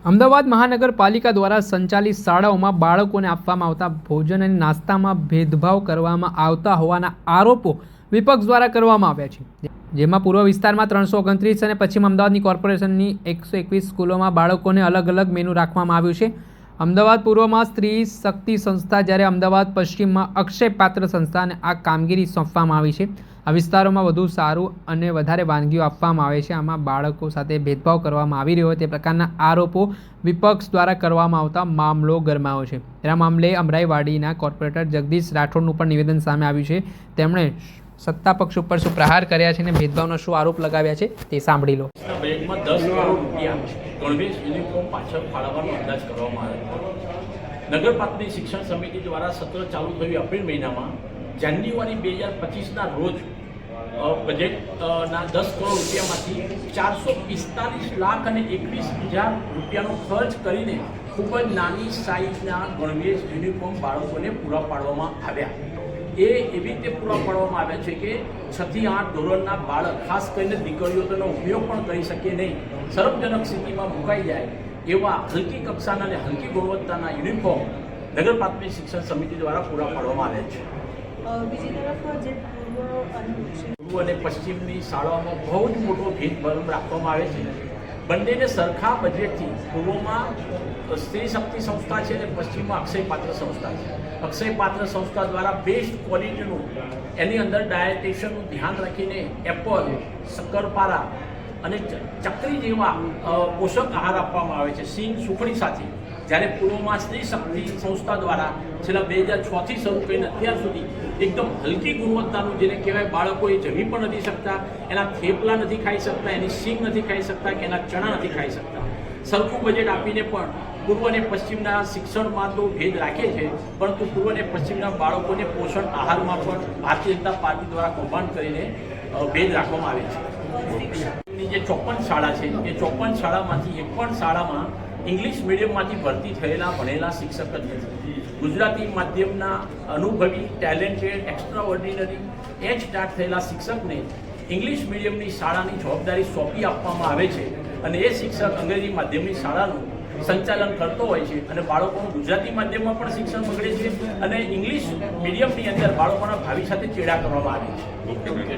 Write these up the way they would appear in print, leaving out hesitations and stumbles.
અમદાવાદ મહાનગરપાલિકા દ્વારા સંચાલિત શાળાઓમાં બાળકોને આપવામાં આવતા ભોજન અને નાસ્તામાં ભેદભાવ કરવામાં આવતા હોવાના આરોપો વિપક્ષ દ્વારા કરવામાં આવ્યા છે, જેમાં પૂર્વ વિસ્તારમાં 329 અને પશ્ચિમ અમદાવાદની કોર્પોરેશનની 121 સ્કૂલોમાં બાળકોને અલગ અલગ મેનુ રાખવામાં આવ્યું છે. અમદાવાદ પૂર્વમાં સ્ત્રી શક્તિ સંસ્થા, જ્યારે અમદાવાદ પશ્ચિમમાં અક્ષય પાત્ર સંસ્થાને આ કામગીરી સોંપવામાં આવી છે. આ વિસ્તારોમાં વધુ સારું અને વધારે વાનગીઓ આપવામાં આવે છે. આમાં બાળકો સાથે ભેદભાવ કરવામાં આવી રહ્યો હોય તે પ્રકારના આરોપો વિપક્ષ દ્વારા કરવામાં આવતા મામલો ગરમાયો છે. આ મામલે અમરાઈવાડીના કોર્પોરેટર જગદીશ રાઠોડનું પણ નિવેદન સામે આવ્યું છે. તેમણે સત્તા પક્ષ ઉપર શું પ્રહાર કર્યા છે અને ભેદભાવનો શું આરોપ લગાવ્યા છે તે સાંભળી લો. બેંકમાં 10 કરોડ રૂપિયા ગણવેશ યુનિફોર્મ પાછળ ફાળવવાનો અંદાજ કરવામાં આવ્યો. નગર પ્રાથમિક શિક્ષણ સમિતિ દ્વારા સત્ર ચાલુ થયું એપ્રિલ મહિનામાં. જાન્યુઆરી 2025ના રોજ બજેટના 10 કરોડ રૂપિયામાંથી 445 લાખ અને 21,000 રૂપિયાનો ખર્ચ કરીને ખૂબ જ નાની સાઇઝના ગણવેશ યુનિફોર્મ બાળકોને પૂરા પાડવામાં આવ્યા. એ એવી રીતે પૂરા પાડવામાં આવ્યા છે કે 6 થી 8 ધોરણના બાળક, ખાસ કરીને દીકરીઓ તેનો ઉપયોગ પણ કરી શકે નહીં, શરમજનક સ્થિતિમાં મુકાઈ જાય એવા હલકી કક્ષાના અને હલકી ગુણવત્તાના યુનિફોર્મ નગર પ્રાથમિક શિક્ષણ સમિતિ દ્વારા પૂરા પાડવામાં આવ્યા છે. બીજી તરફ જે પૂર્વ અને પશ્ચિમની શાળાઓમાં બહુ જ મોટો ભેદભાવ રાખવામાં આવે છે. બંનેને સરખા બજેટથી પૂર્વમાં સ્ત્રી શક્તિ સંસ્થા છે અને પશ્ચિમમાં અક્ષય પાત્ર સંસ્થા છે. અક્ષય પાત્ર સંસ્થા દ્વારા બેસ્ટ ક્વોલિટીનું, એની અંદર ડાયટેશનનું ધ્યાન રાખીને એપલ, શક્કરપારા અને ચકરી જેવા પોષક આહાર આપવામાં આવે છે સિંગ સુખડી સાથે. જ્યારે પૂર્વમાં સ્ત્રી શક્તિ સંસ્થા દ્વારા છેલ્લા 2006થી શરૂ કરીને અત્યાર સુધી એકદમ હલકી ગુણવત્તાનું, જેને કહેવાય બાળકો એ જમી પણ નથી શકતા, એના થેપલા નથી ખાઈ શકતા, એની સિંગ નથી ખાઈ શકતા કે એના ચણા નથી ખાઈ શકતા, સરખું બજેટ આપીને પણ પૂર્વ અને પશ્ચિમના શિક્ષણમાં તો ભેદ રાખે છે, પરંતુ પૂર્વ અને પશ્ચિમના બાળકોને પોષણ આહારમાં પણ ભારતીય જનતા પાર્ટી દ્વારા કૌભાંડ કરીને ભેદ રાખવામાં આવે છે. જે 54 શાળા છે એ 54 શાળામાંથી એક પણ શાળામાં ઇંગ્લિશ મીડિયમમાંથી ભરતી થયેલા ભણેલા શિક્ષક જ નથી. ગુજરાતી માધ્યમના અનુભવી, ટેલેન્ટેડ, એક્સ્ટ્રા ઓર્ડિનરી એજ સ્ટાર્ટ થયેલા શિક્ષકને ઇંગ્લિશ મીડિયમની શાળાની જવાબદારી સોંપી આપવામાં આવે છે અને એ શિક્ષક અંગ્રેજી માધ્યમની શાળાનું સંચાલન કરતો હોય છે અને બાળકોનું ગુજરાતી માધ્યમમાં પણ શિક્ષણ બગડે છે અને ઇંગ્લિશ મીડિયમની અંદર બાળકોના ભાવિ સાથે ચેડા કરવામાં આવે છે.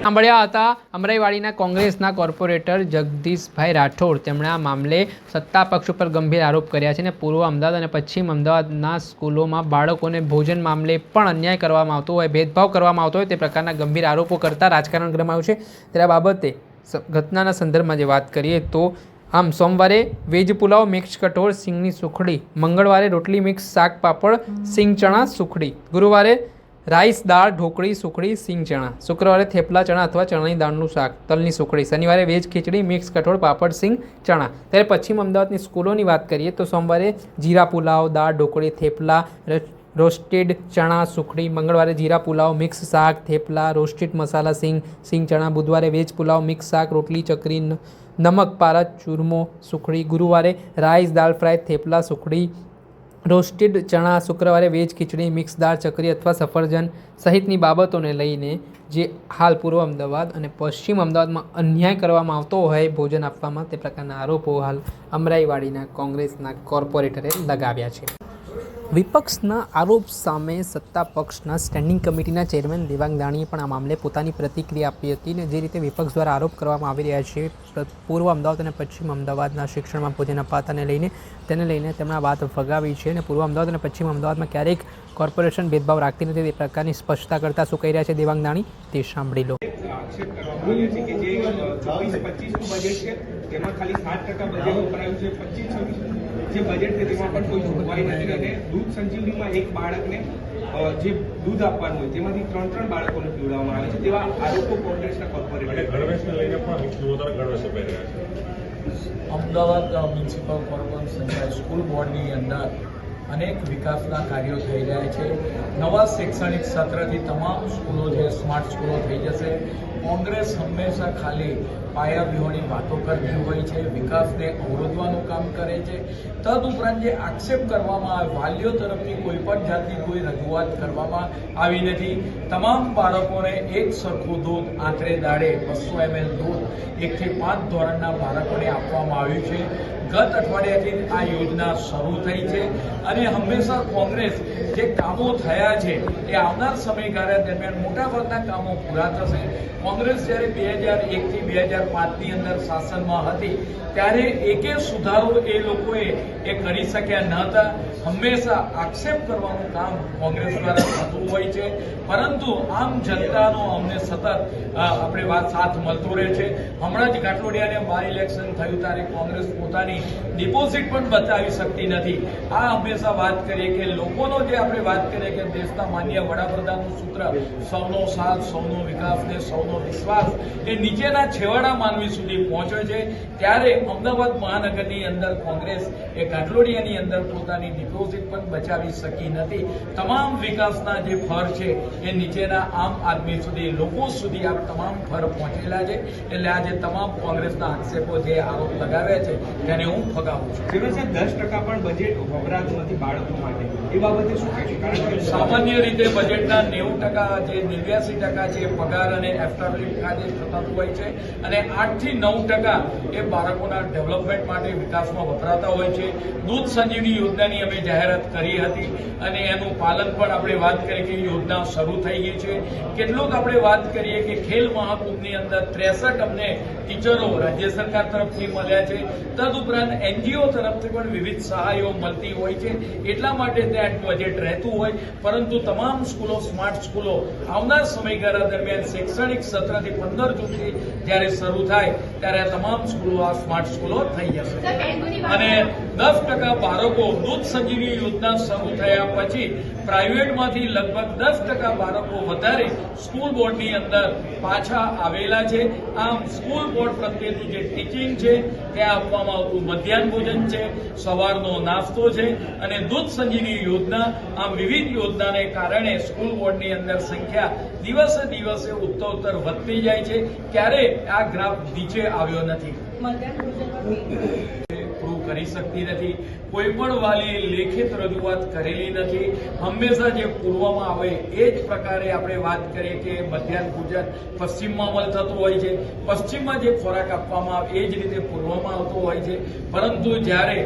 સાંભળ્યા હતા અમરાઈવાડીના કોંગ્રેસના કોર્પોરેટર જગદીશભાઈ રાઠોડ. તેમણે આ મામલે સત્તા પક્ષ ઉપર ગંભીર આરોપ કર્યા છે અને પૂર્વ અમદાવાદ અને પશ્ચિમ અમદાવાદના સ્કૂલોમાં બાળકોને ભોજન મામલે પણ અન્યાય કરવામાં આવતો હોય, ભેદભાવ કરવામાં આવતો હોય તે પ્રકારના ગંભીર આરોપો કરતા રાજકારણ ગરમાયું છે. ત્યારે આ બાબતે ઘટનાના સંદર્ભમાં જે વાત કરીએ તો આમ સોમવારે વેજ પુલાવ, મિક્સ કઠોળ, સિંગની સુખડી, મંગળવારે રોટલી, મિક્સ શાક, પાપડ, સિંગ ચણા સુખડી, ગુરુવારે રાઈસ, દાળ, ઢોકળી, સુખડી, સિંગ ચણા, શુક્રવારે થેપલા ચણા અથવા ચણાની દાળનું શાક, તલની સુખડી, શનિવારે વેજ ખીચડી, મિક્સ કઠોળ, પાપડ, સિંગ ચણા. ત્યારે પશ્ચિમ અમદાવાદની સ્કૂલોની વાત કરીએ તો સોમવારે જીરા પુલાવ, દાળ, ઢોકળી, થેપલા, રોસ્ટેડ ચણા સુખડી, મંગળવારે જીરા પુલાવ, મિક્સ શાક, થેપલા, રોસ્ટેડ મસાલા સિંગ, સિંગ ચણા, બુધવારે વેજ પુલાવ, મિક્સ શાક, રોટલી, ચકરી, નમક પારા, ચૂરમો, સુખડી, ગુરુવારે રાઈસ, દાળ ફ્રાય, થેપલા, સુખડી, રોસ્ટેડ ચણા, શુક્રવારે વેજ ખીચડી, મિક્સ દાળ, ચકરી અથવા સફરજન સહિતની બાબતોને લઈને જે હાલ પૂર્વ અમદાવાદ અને પશ્ચિમ અમદાવાદમાં અન્યાય કરવામાં આવતો હોય ભોજન આપવામાં, તે પ્રકારના આરોપો હાલ અમરાઈવાડીના કોંગ્રેસના કોર્પોરેટરે લગાવ્યા છે. વિપક્ષના આરોપ સામે સત્તા પક્ષના સ્ટેન્ડિંગ કમિટીના ચેરમેન દેવાંગ દાણીએ પણ આ મામલે પોતાની પ્રતિક્રિયા આપી હતી અને જે રીતે વિપક્ષ દ્વારા આરોપ કરવામાં આવી રહ્યા છે પૂર્વ અમદાવાદ અને પશ્ચિમ અમદાવાદના શિક્ષણમાં ભોજન અપાતાને લઈને તેમણે આ વાત ફગાવી છે અને પૂર્વ અમદાવાદ અને પશ્ચિમ અમદાવાદમાં ક્યારેક કોર્પોરેશન ભેદભાવ રાખતી નથી તે પ્રકારની સ્પષ્ટતા કરતા શું કહી રહ્યા છે દેવાંગ દાણી તે સાંભળી લો. જે બજેટ છે તેમાં પણ કોઈ જોગવાઈ નથી અને દૂધ સંજીવનીમાં એક બાળકને જે દૂધ આપવાનું હોય તેમાંથી 3 બાળકોને પીવડાવવામાં આવે છે તેવા આરોપો કોંગ્રેસના corporator Ahmedabad municipal corporation school બોર્ડની અંદર અનેક વિકાસના કાર્યો થઈ રહ્યા છે. નવા શૈક્ષણિક સત્રથી તમામ સ્કૂલો જે સ્માર્ટ સ્કૂલો થઈ જશે. કોંગ્રેસ હંમેશા ખાલી પાયાવિહોણી વાતો કરતી હોય છે, વિકાસને અવરોધવાનું કામ કરે છે. તદુપરાંત જે આક્ષેપ કરવામાં આવે, વાલીઓ તરફથી કોઈ પણ જાતની કોઈ રજૂઆત કરવામાં આવી નથી. તમામ બાળકોને એક સરખું દૂધ આંતરે દાડે 200 ml દૂધ 1 થી 5 ધોરણના બાળકોને આપવામાં આવ્યું છે. ગત અઠવાડિયાથી આ યોજના શરૂ થઈ છે અને હંમેશા કોંગ્રેસ જે કામો થયા છે એ આવનાર સમયગાળા દરમિયાન મોટાભાગના કામો પૂરા થશે. કોંગ્રેસ જ્યારે 2001 થી 2005ની અંદર શાસનમાં હતી ત્યારે એકે સુધારો એ લોકોએ એ કરી શક્યા ન હતા. હંમેશા આક્ષેપ કરવાનું કામ કોંગ્રેસ દ્વારા થતું હોય છે, પરંતુ આમ જનતાનો અમને સતત આપણે વાત સાથ મળતો રહે છે. હમણાં જ ઘાટલોડિયાને બાય ઇલેક્શન થયું ત્યારે કોંગ્રેસ પોતાની ડિપોઝિટ પણ બચાવી શકતી નથી. આ હંમેશા વાત કરીએ કે લોકોનો જે આપણે વાત કરીએ કે દેશના માન્ય વડાપ્રધાનનું સૂત્ર સૌનો સાથ, સૌનો વિકાસ ને સૌનો વિશ્વાસ એ નીચેના છેવાડા માનવી સુધી પહોંચે છે. ત્યારે અમદાવાદ મહાનગરની અંદર કોંગ્રેસ એ ઘાટલોડિયાની અંદર પોતાની ડિપોઝિટ પણ બચાવી શકી નથી. તમામ વિકાસના જે ફર છે એ નીચેના આમ આદમી સુધી, લોકો સુધી આ તમામ ફર પહોંચેલા છે. એટલે આજે તમામ કોંગ્રેસના આક્ષેપો જે આરોપ લગાવ્યા છે તેને હું ફગાવું છું. જેનો સાહેબ 10% પણ બજેટ વપરાતું નથી બાળકો માટે, એ બાબતે શું કહેશો? કારણ કે સામાન્ય રીતે બજેટના 90% જે 89% છે પગાર અને એફ્ટરલીફ ખાતે થતું હોય છે અને 8 થી 9% એ બાળકોના ડેવલપમેન્ટ માટે વિકાસમાં વપરાતા હોય છે. દૂધ સંજીવની યોજનાની અમે જાહેરાત કરી હતી અને એનું પાલન પણ આપણે વાત કરીએ કે યોજના શરૂ થઈ ગઈ છે. કેટલુંક આપણે વાત કરીએ કે ખેલ મહાકુંભની અંદર 63 અમને ટીચરો રાજ્ય સરકાર તરફથી મળ્યા છે. તદુપરાંત NGO તરફથી પણ વિવિધ સહાયો મળતી હોય છે. એટલા માટે ત્યાં બજેટ રહેતું હોય, પરંતુ તમામ સ્કૂલો સ્માર્ટ સ્કૂલો આવનાર સમયગાળા દરમિયાન શૈક્ષણિક સત્રથી 15 જૂનથી જ્યારે શરૂ થાય ત્યારે આ તમામ સ્કૂલો આ સ્માર્ટ સ્કૂલો થઈ જશે અને 10% બાળકો દૂધ સંજીવની યોજના શરૂ થયા પછી પ્રાઇવેટમાંથી લગભગ 10% બાળકો વધારે સ્કૂલ બોર્ડની અંદર પાછા આવેલા છે. આમ સ્કૂલ બોર્ડ પ્રત્યેનું જે ટીચિંગ છે ત્યાં આપવામાં આવતું મધ્યાહન ભોજન છે, સવારનો નાસ્તો છે અને દૂધ સંજીવની યોજના, આમ વિવિધ યોજનાને કારણે સ્કૂલ બોર્ડની અંદર સંખ્યા દિવસે દિવસે ઉત્તરોત્તર વધતી જાય છે. ક્યારે આ ગ્રાફ નીચે આવ્યો નથી. મધ્યાહન ભોજનમાં પ્રૂવ કરી શકતી નથી. કોઈ પણ વાલીએ લેખિત રજૂઆત કરેલી નથી. હંમેશા જે પૂર્વમાં આવે એ જ પ્રકારે આપણે વાત કરીએ કે મધ્યાહન ભોજન પશ્ચિમમાં અમલ થતું હોય છે, પશ્ચિમમાં જે ખોરાક આપવામાં આવે એ જ રીતે પૂર્વમાં આવતો હોય છે. પરંતુ જ્યારે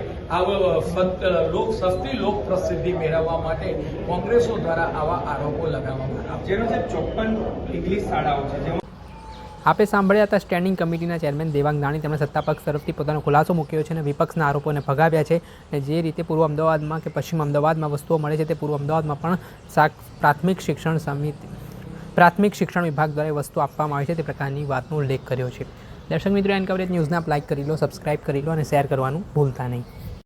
સસ્તી લોક પ્રસિદ્ધિ મેળવવા માટે કોંગ્રેસો દ્વારા આવા આરોપો લગાવવામાં આવે. જેનો સાહેબ 54 ઇંગ્લિશ શાળાઓ છે જેમાં આપે સાંભળ્યા હતા સ્ટેન્ડિંગ કમિટીના ચેરમેન દેવાંગ દાણી. તેમણે સત્તાપક્ષ તરફથી પોતાનો ખુલાસો મૂક્યો છે અને વિપક્ષના આરોપોને ભગાવ્યા છે. અને જે રીતે પૂર્વ અમદાવાદમાં કે પશ્ચિમ અમદાવાદમાં વસ્તુઓ મળે છે તે પૂર્વ અમદાવાદમાં પણ પ્રાથમિક શિક્ષણ વિભાગ દ્વારા વસ્તુ આપવામાં આવે છે તે પ્રકારની વાતનો ઉલ્લેખ કર્યો છે. દર્શક મિત્રો, એન કવરેજ ન્યૂઝને આપ લાઇક કરી લો, સબસ્ક્રાઇબ કરી લો અને શેર કરવાનું ભૂલતા નહીં.